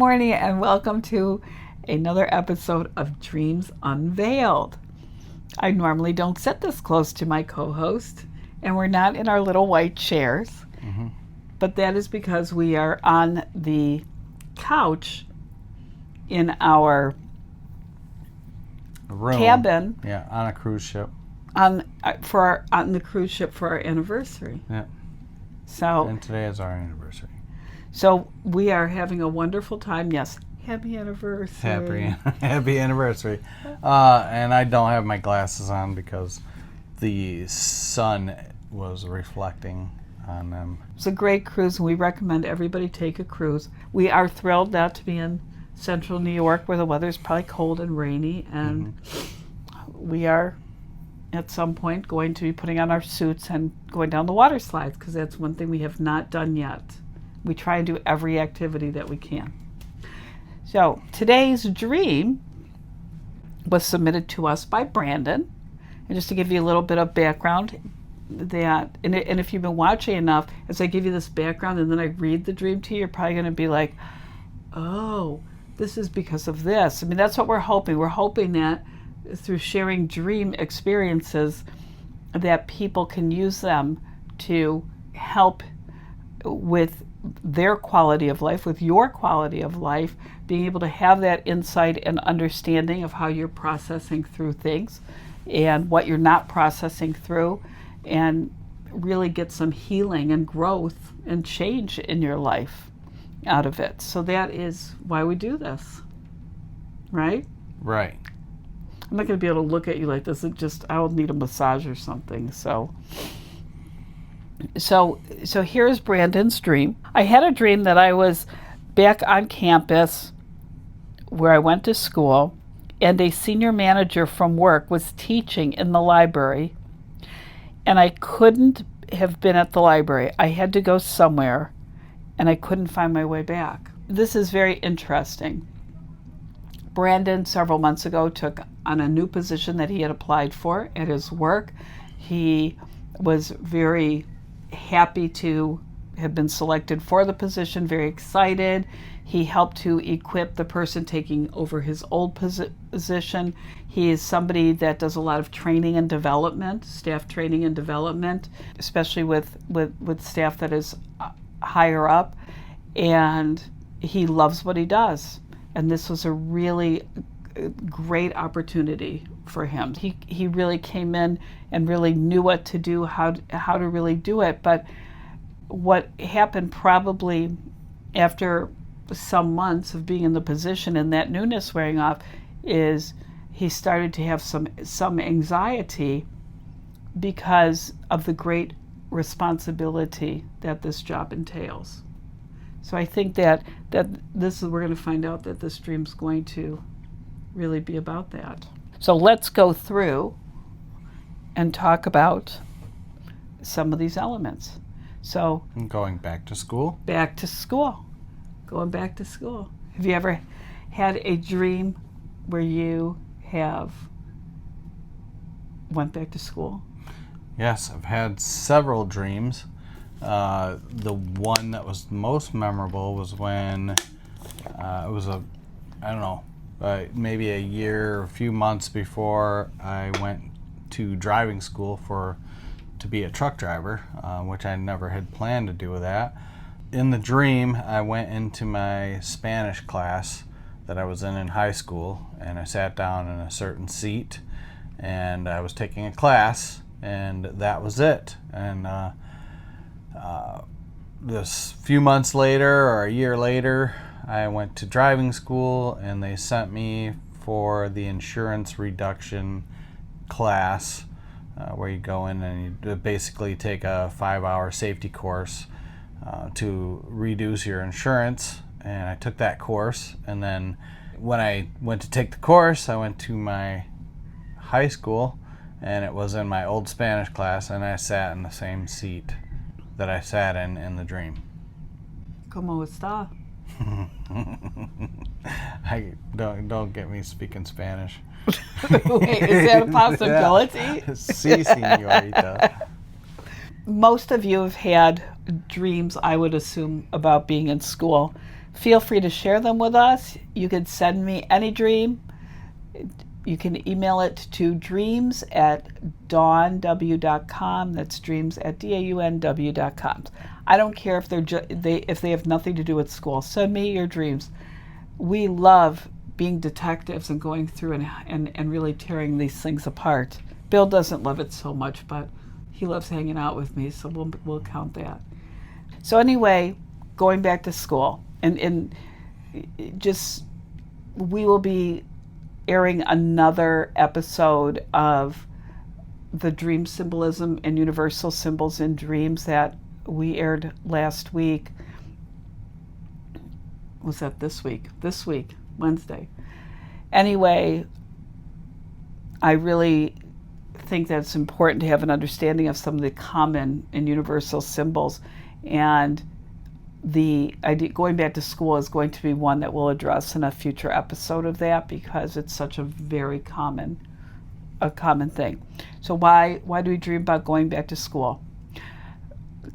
morning and welcome to another episode of Dreams Unveiled. I normally don't sit this close to my co-host and we're not in our little white chairs, but that is because we are on the couch in our cabin. Yeah, on a cruise ship. On the cruise ship for our anniversary. Yeah. And today is our anniversary. So we are having a wonderful time. Yes, happy anniversary. Happy anniversary. And I don't have my glasses on because the sun was reflecting on them. It's a great cruise, and we recommend everybody take a cruise. We are thrilled not to be in central New York where the weather is probably cold and rainy, and we are at some point going to be putting on our suits and going down the water slides, because that's one thing we have not done yet. We try and do every activity that we can. So today's dream was submitted to us by Brandon. And just to give you a little bit of background, and if you've been watching enough, as I give you this background and then I read the dream to you, you're probably going to be like, oh, this is because of this. I mean, that's what we're hoping. We're hoping that through sharing dream experiences that people can use them to help with their quality of life, with your quality of life, being able to have that insight and understanding of how you're processing through things and what you're not processing through, and really get some healing and growth and change in your life out of it. So that is why we do this, right? Right. I'm not going to be able to look at you like this. I'll need a massage or something. So here's Brandon's dream. I had a dream that I was back on campus where I went to school, and a senior manager from work was teaching in the library, and I couldn't have been at the library. I had to go somewhere, and I couldn't find my way back. This is very interesting. Brandon, several months ago, took on a new position that he had applied for at his work. He was very happy to have been selected for the position, very excited. He helped to equip the person taking over his old position. He is somebody that does a lot of training and development, staff training and development, especially with staff that is higher up, and he loves what he does. And this was a really great opportunity for him. He really came in and really knew what to do, how to really do it. But what happened probably after some months of being in the position and that newness wearing off is he started to have some anxiety because of the great responsibility that this job entails. So I think that we're going to find out that this dream's going to really be about that. So let's go through and talk about some of these elements. So going back to school? Going back to school. Have you ever had a dream where you have went back to school? Yes, I've had several dreams. The one that was most memorable was when it was maybe a year or a few months before I went to driving school to be a truck driver, which I never had planned to do that. In the dream, I went into my Spanish class that I was in high school, and I sat down in a certain seat, and I was taking a class, and that was it. And this few months later or a year later, I went to driving school, and they sent me for the insurance reduction class, where you go in and you basically take a 5-hour safety course to reduce your insurance. And I took that course, and then when I went to take the course, I went to my high school, and it was in my old Spanish class, and I sat in the same seat that I sat in the dream. ¿Cómo está? Don't get me speaking Spanish. Wait, is that a possibility? Sí, señorita. Most of you have had dreams, I would assume, about being in school. feel free to share them with us. You can send me any dream. You can email it to dreams@daunw.com. That's dreams@daunw.com. I don't care if if they have nothing to do with school. Send me your dreams. We love being detectives and going through and really tearing these things apart. Bill doesn't love it so much, but he loves hanging out with me, so we'll count that. So anyway, going back to school, and just we will be airing another episode of the dream symbolism and universal symbols in dreams that we aired last week. Was that this week? This week, Wednesday. Anyway, I really think that it's important to have an understanding of some of the common and universal symbols, and the idea going back to school is going to be one that we'll address in a future episode of that, because it's such a very common thing. So why do we dream about going back to school?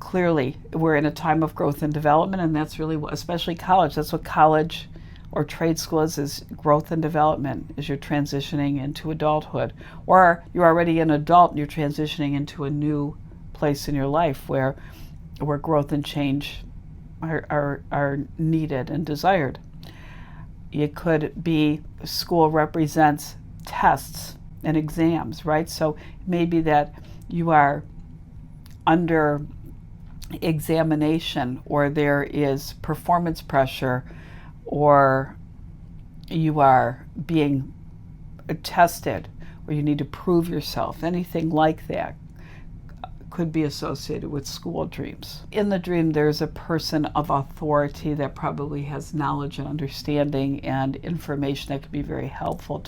Clearly, we're in a time of growth and development, and that's really what, especially college, that's what college or trade school is growth and development, as you're transitioning into adulthood. Or you're already an adult and you're transitioning into a new place in your life where growth and change are needed and desired. It could be school represents tests and exams, right? So maybe that you are under examination, or there is performance pressure, or you are being tested, or you need to prove yourself. Anything like that could be associated with school dreams. In the dream, there's a person of authority that probably has knowledge and understanding and information that could be very helpful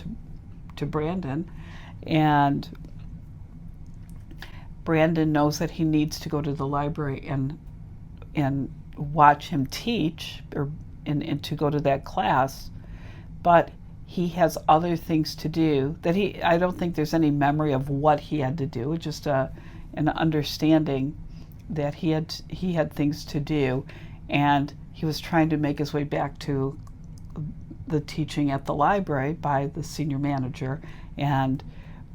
to Brandon. And Brandon knows that he needs to go to the library and watch him teach, and to go to that class, but he has other things to do that I don't think there's any memory of what he had to do. It's just an understanding that he had things to do, and he was trying to make his way back to the teaching at the library by the senior manager, and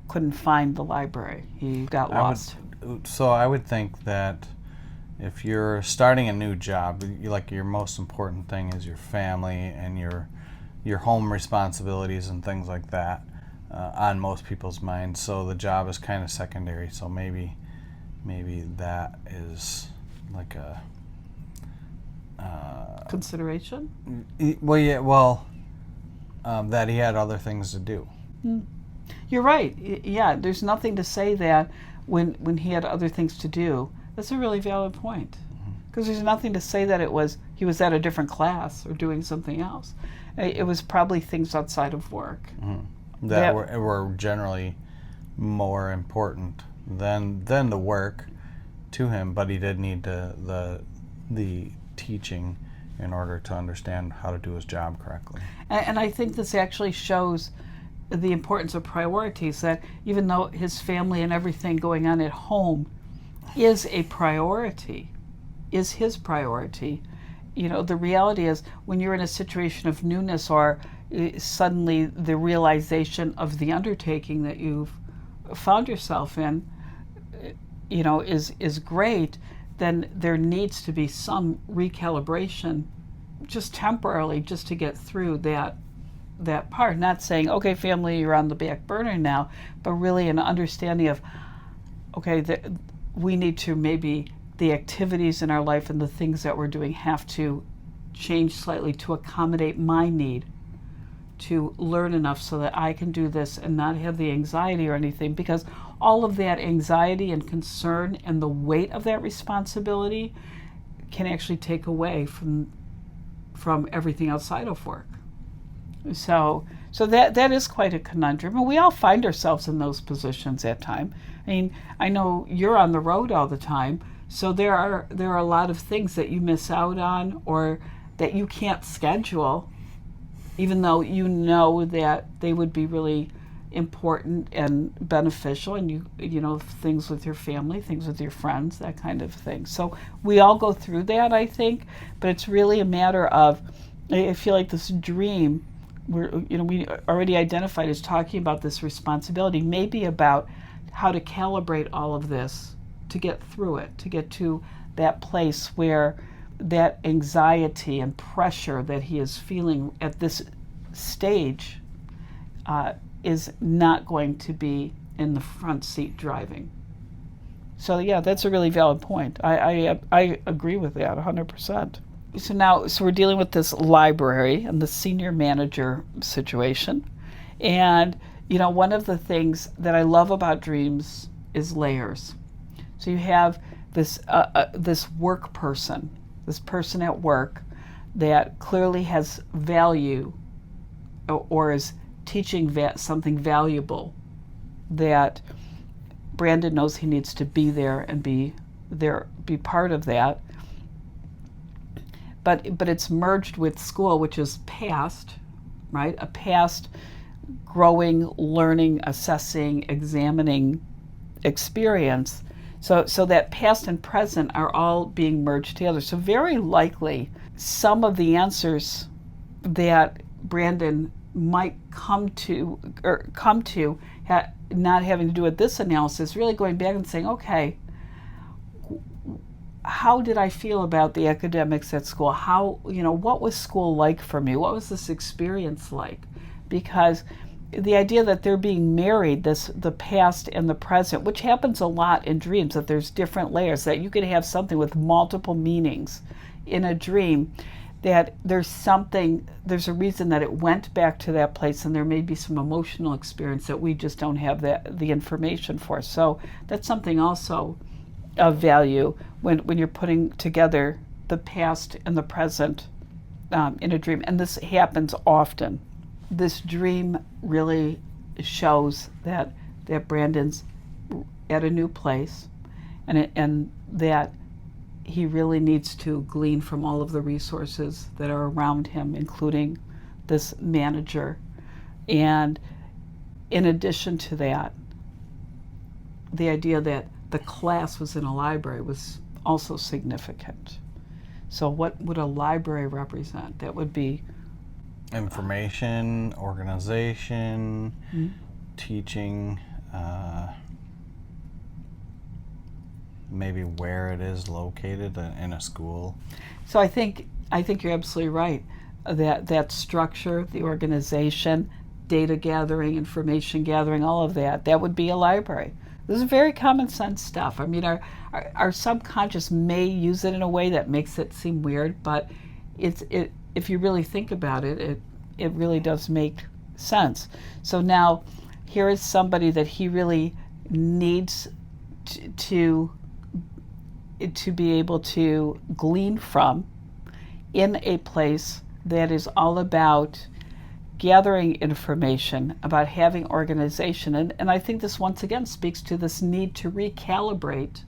couldn't find the library. He got lost. So I would think that if you're starting a new job, your most important thing is your family and your home responsibilities and things like that on most people's minds. So the job is kind of secondary. So maybe that is like a consideration. That he had other things to do. You're right. Yeah, there's nothing to say that when he had other things to do. That's a really valid point, because there's nothing to say that he was at a different class or doing something else. It was probably things outside of work that were generally more important than the work to him, but he did need the teaching in order to understand how to do his job correctly. And I think this actually shows the importance of priorities, that even though his family and everything going on at home is a priority, is his priority, the reality is when you're in a situation of newness, or suddenly the realization of the undertaking that you've found yourself in, is great, then there needs to be some recalibration, just temporarily, just to get through that part. Not saying, okay, family, you're on the back burner now, but really an understanding of, okay, we need to, maybe the activities in our life and the things that we're doing have to change slightly to accommodate my need to learn enough so that I can do this and not have the anxiety or anything, because all of that anxiety and concern and the weight of that responsibility can actually take away from everything outside of work. So that is quite a conundrum, and we all find ourselves in those positions at times. I mean, I know you're on the road all the time, so there are a lot of things that you miss out on, or that you can't schedule, even though you know that they would be really important and beneficial, and you know, things with your family, things with your friends, that kind of thing. So we all go through that, I think, but it's really a matter of, I feel like this dream, we already identified as talking about this responsibility, maybe about how to calibrate all of this to get through it, to get to that place where that anxiety and pressure that he is feeling at this stage is not going to be in the front seat driving. So yeah, that's a really valid point. I agree with that 100%. So we're dealing with this library and the senior manager situation. And you know, one of the things that I love about dreams is layers. So you have this work person, this person at work that clearly has value or is teaching something valuable, that Brandon knows he needs to be there and be part of that. But it's merged with school, which is past, right? A past growing, learning, assessing, examining experience. So that past and present are all being merged together. So very likely some of the answers that Brandon might come to not having to do with this analysis, really going back and saying, okay, how did I feel about the academics at school? What was school like for me? What was this experience like? Because the idea that they're being married, the past and the present, which happens a lot in dreams, that there's different layers, that you could have something with multiple meanings in a dream, that there's a reason that it went back to that place, and there may be some emotional experience that we just don't have the information for. So that's something also of value when you're putting together the past and the present in a dream. And this happens often. This dream really shows that Brandon's at a new place, and that he really needs to glean from all of the resources that are around him, including this manager. And in addition to that, the idea that the class was in a library was also significant. So what would a library represent? That would be information, organization, teaching, maybe where it is located in a school. So I think you're absolutely right. That structure, the organization, data gathering, information gathering, all of that would be a library. This is very common sense stuff. I mean, our subconscious may use it in a way that makes it seem weird, but if you really think about it, it really does make sense. So now here is somebody that he really needs to be able to glean from in a place that is all about gathering information, about having organization. And I think this once again speaks to this need to recalibrate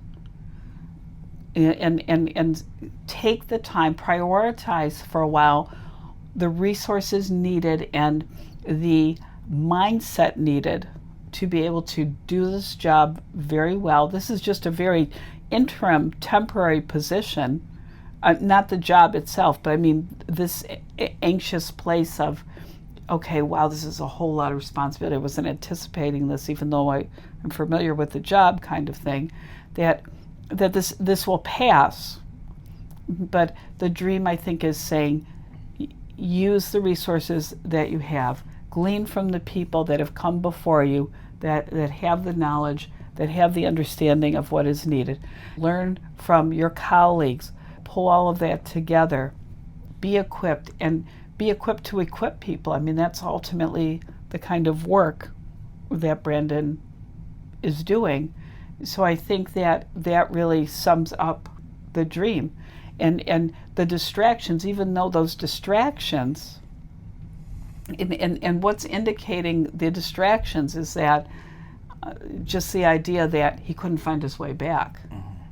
and take the time, prioritize for a while the resources needed and the mindset needed to be able to do this job very well. This is just a very interim, temporary position, not the job itself, but I mean this anxious place of, okay, wow, this is a whole lot of responsibility. I wasn't anticipating this, even though I'm familiar with the job, kind of thing, that this will pass. But the dream, I think, is saying, use the resources that you have, glean from the people that have come before you, that have the knowledge, that have the understanding of what is needed. Learn from your colleagues, pull all of that together, be equipped, and be equipped to equip people. I mean, that's ultimately the kind of work that Brandon is doing. So I think that really sums up the dream. And the distractions, even though those distractions, and what's indicating the distractions is that just the idea that he couldn't find his way back.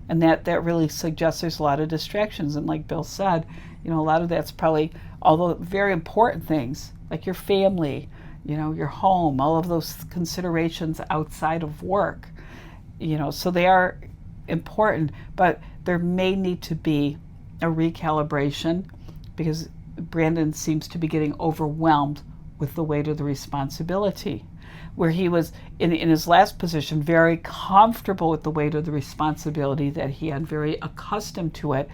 And that really suggests there's a lot of distractions. And like Bill said, a lot of that's probably, although very important things, like your family, your home, all of those considerations outside of work. So they are important, but there may need to be a recalibration because Brandon seems to be getting overwhelmed with the weight of the responsibility, where he was in his last position very comfortable with the weight of the responsibility that he had, very accustomed to it.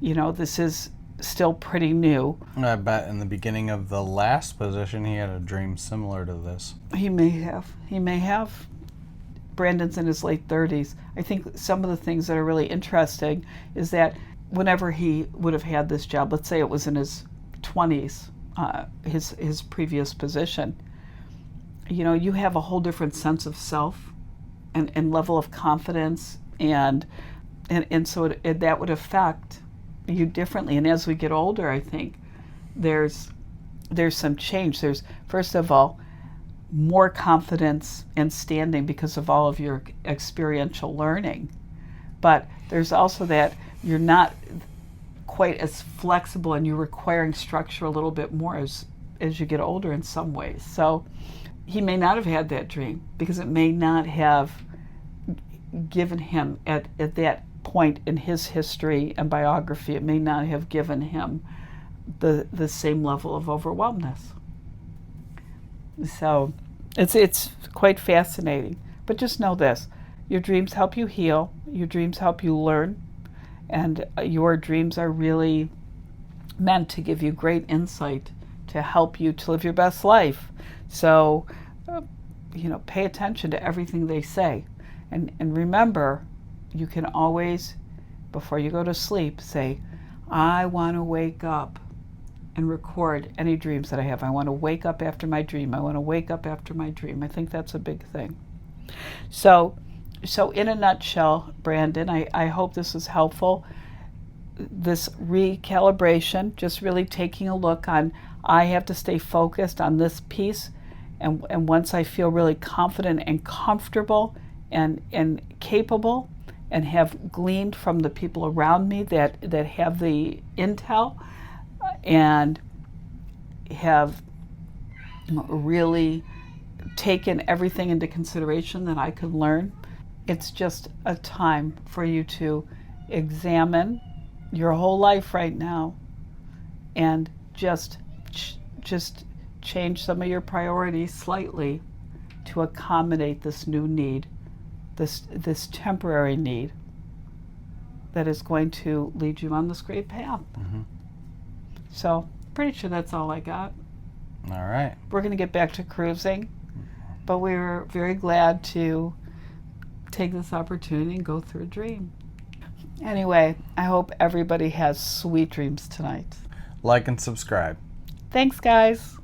This is still pretty new. I bet in the beginning of the last position he had a dream similar to this. He may have. Brandon's in his late 30s. I think some of the things that are really interesting is that whenever he would have had this job, let's say it was in his 20s, his previous position, you have a whole different sense of self and level of confidence, and so that would affect you differently. And as we get older, I think there's some change. There's, first of all, more confidence and standing because of all of your experiential learning. But there's also that you're not quite as flexible and you're requiring structure a little bit more as you get older in some ways. So he may not have had that dream because it may not have given him at that point in his history and biography, it may not have given him the same level of overwhelmness. So it's quite fascinating. But just know this: your dreams help you heal, your dreams help you learn, and your dreams are really meant to give you great insight to help you to live your best life. So, pay attention to everything they say. And remember, you can always, before you go to sleep, say, I want to wake up, and record any dreams that I have. I want to wake up after my dream. I want to wake up after my dream. I think that's a big thing. So in a nutshell, Brandon, I hope this is helpful. This recalibration, just really taking a look on, I have to stay focused on this piece, and once I feel really confident and comfortable and capable, and have gleaned from the people around me that have the intel, and have really taken everything into consideration that I could learn, it's just a time for you to examine your whole life right now and just change some of your priorities slightly to accommodate this new need, this temporary need that is going to lead you on this great path. Mm-hmm. So, pretty sure that's all I got. All right. We're going to get back to cruising, but we were very glad to take this opportunity and go through a dream. Anyway, I hope everybody has sweet dreams tonight. Like and subscribe. Thanks, guys.